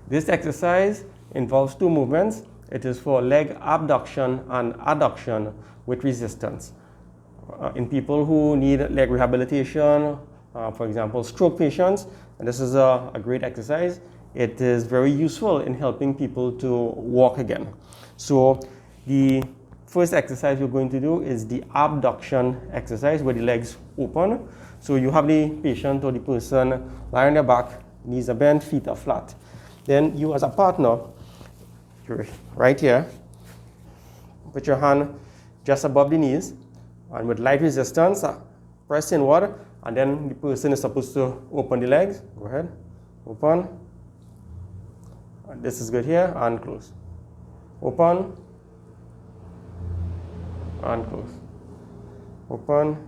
This exercise involves two movements. It is for leg abduction and adduction with resistance. In people who need leg rehabilitation, for example, stroke patients, and this is a great exercise. It is very useful in helping people to walk again. So the first exercise we're going to do is the abduction exercise, where the legs open. So you have the patient or the person lying on their back, knees are bent, feet are flat. Then you as a partner, you're right here, put your hand just above the knees, and with light resistance, press inward, and then the person is supposed to open the legs. Go ahead, open. And this is good here, and close. Open, and close. Open,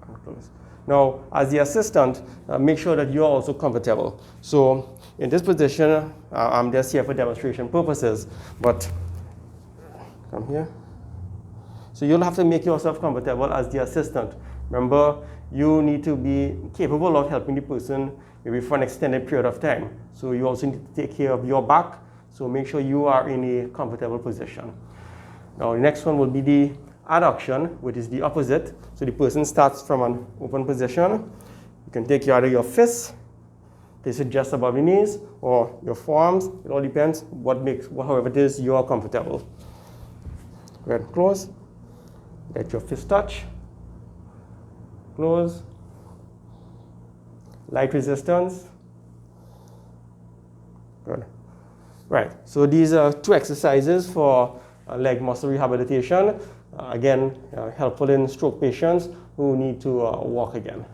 and close. Now, as the assistant, make sure that you're also comfortable. So, in this position, I'm just here for demonstration purposes, but come here. So you'll have to make yourself comfortable as the assistant. Remember, you need to be capable of helping the person maybe for an extended period of time. So you also need to take care of your back. So make sure you are in a comfortable position. Now the next one will be the adduction, which is the opposite. So the person starts from an open position. You can take either your fists, place it just above the knees, or your forearms. It all depends however it is you are comfortable. Go ahead, close. Let your fist touch. Close. Light resistance. Good. Right, so these are two exercises for leg muscle rehabilitation. Again, helpful in stroke patients who need to walk again.